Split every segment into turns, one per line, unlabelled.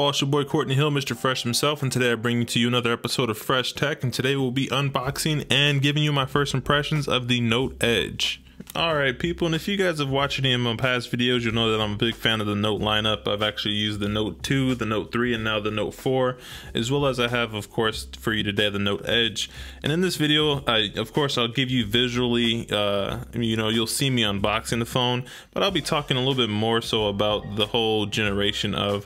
all, it's your boy Courtney Hill, Mr. Fresh himself, and today I bring to you another episode of Fresh Tech, and today we'll be unboxing and giving you my first impressions of the Note Edge. Alright people, and if you guys have watched any of my past videos, you'll know that I'm a big fan of the Note lineup. I've actually used the Note 2, the Note 3, and now the Note 4, as well as I have, of course, for you today, the Note Edge. And in this video, I'll give you visually, you'll see me unboxing the phone, but I'll be talking a little bit more so about the whole generation of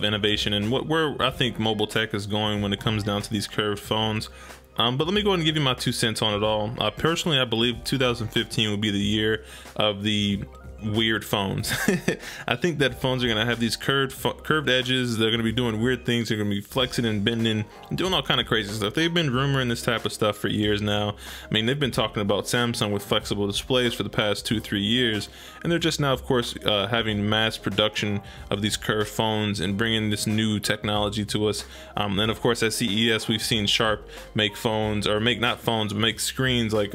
innovation and where I think mobile tech is going when it comes down to these curved phones. But let me go ahead and give you my 2 cents on it all. Personally, I believe 2015 will be the year of the weird phones. I think that phones are going to have these curved edges. They're going to be doing weird things. They're going to be flexing and bending and doing all kind of crazy stuff. They've been rumoring this type of stuff for years now. I mean, they've been talking about Samsung with flexible displays for the past 2-3 years, and they're just now, of course, having mass production of these curved phones and bringing this new technology to us. And of course, at CES, we've seen Sharp make phones, or not phones, but make screens like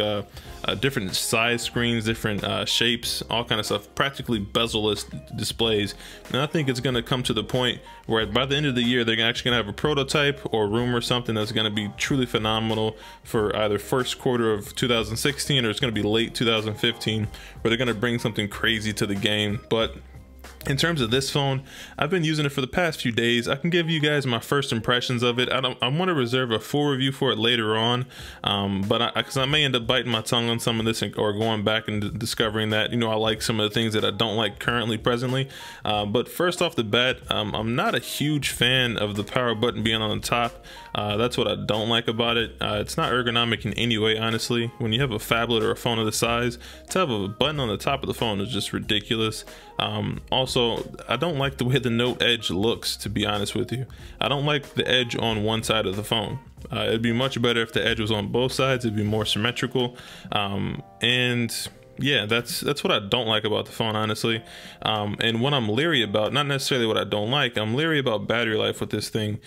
different size screens, different shapes, all kind of stuff, practically bezel-less displays. And I think it's going to come to the point where by the end of the year they're actually going to have a prototype or rumor something that's going to be truly phenomenal for either first quarter of 2016 or it's going to be late 2015, where they're going to bring something crazy to the game. But in terms of this phone, I've been using it for the past few days. I can give you guys my first impressions of it. I want to reserve a full review for it later on, because I may end up biting my tongue on some of this or going back and discovering that, I like some of the things that I don't like presently. But first off the bat, I'm not a huge fan of the power button being on the top. That's what I don't like about it. It's not ergonomic in any way, honestly. When you have a phablet or a phone of the size, to have a button on the top of the phone is just ridiculous. Also, I don't like the way the Note Edge looks, to be honest with you. I don't like the edge on one side of the phone. It'd be much better if the edge was on both sides. It'd be more symmetrical. And yeah, that's what I don't like about the phone, honestly. And what I'm leery about, not necessarily what I don't like, I'm leery about battery life with this thing,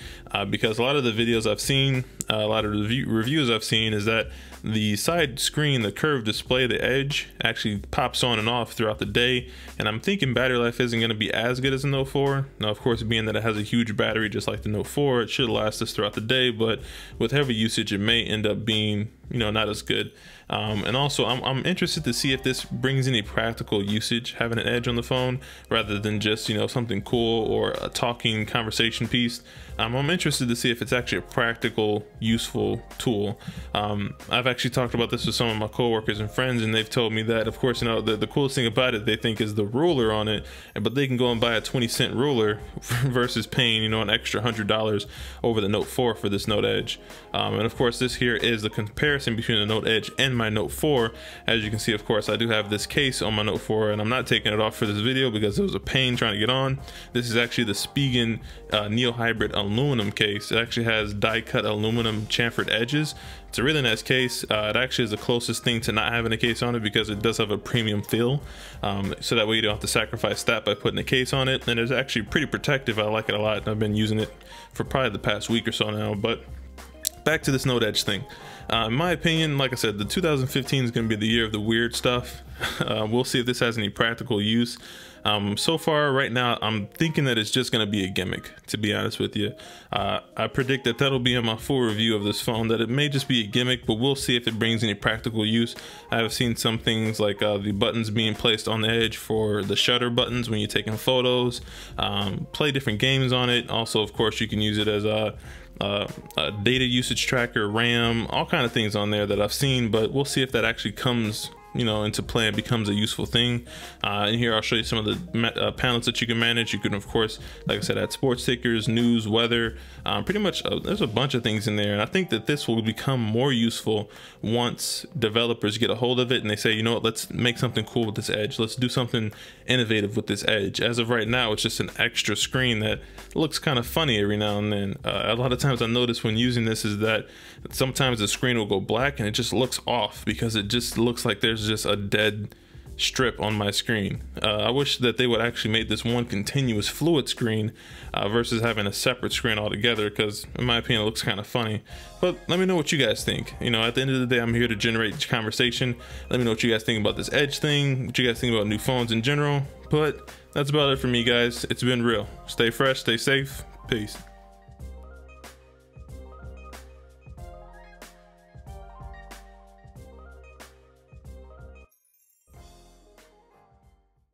because a lot of the videos I've seen, a lot of the reviews I've seen, is that the side screen, the curved display, the edge, actually pops on and off throughout the day, and I'm thinking battery life isn't going to be as good as the Note 4. Now, of course, being that it has a huge battery just like the Note 4, it should last us throughout the day, but with heavy usage, it may end up being, not as good. And also, I'm interested to see if this brings any practical usage, having an edge on the phone, rather than just, something cool or a talking conversation piece. I'm interested to see if it's actually a practical, useful tool. I've actually talked about this with some of my coworkers and friends, and they've told me that, of course, the coolest thing about it, they think, is the ruler on it, but they can go and buy a 20-cent ruler versus paying, an extra $100 over the Note 4 for this Note Edge. And of course, this here is the comparison between the Note Edge and my Note 4. As you can see, of course, I do have this case on my Note 4, and I'm not taking it off for this video because it was a pain trying to get on. This is actually the Spigen Neo Hybrid aluminum case. It actually has die-cut aluminum chamfered edges. It's a really nice case. It actually is the closest thing to not having a case on it because it does have a premium feel. So that way you don't have to sacrifice that by putting a case on it. And it's actually pretty protective. I like it a lot, and I've been using it for probably the past week or so now. But back to this Note Edge thing. In my opinion, like I said, the 2015 is going to be the year of the weird stuff. We'll see if this has any practical use. So far, right now, I'm thinking that it's just going to be a gimmick, to be honest with you. I predict that that'll be in my full review of this phone, that it may just be a gimmick, but we'll see if it brings any practical use. I have seen some things like the buttons being placed on the edge for the shutter buttons when you're taking photos, play different games on it. Also, of course, you can use it as a data usage tracker, RAM, all kind of things on there that I've seen, but we'll see if that actually comes into play and becomes a useful thing. And here I'll show you some of the panels that you can manage. You can, of course, like I said, add sports tickers, news, weather, pretty much there's a bunch of things in there. And I think that this will become more useful once developers get a hold of it and they say, you know what, let's make something cool with this edge. Let's do something innovative with this edge. As of right now, it's just an extra screen that looks kind of funny every now and then. A lot of times I notice when using this is that sometimes the screen will go black and it just looks off because it just looks like there's just a dead strip on my screen. I wish that they would actually make this one continuous fluid screen versus having a separate screen altogether, because in my opinion it looks kind of funny. But let me know what you guys think. At the end of the day, I'm here to generate conversation. Let me know what you guys think about this Edge thing, what you guys think about new phones in general. But that's about it for me, guys. It's been real. Stay fresh, stay safe. Peace.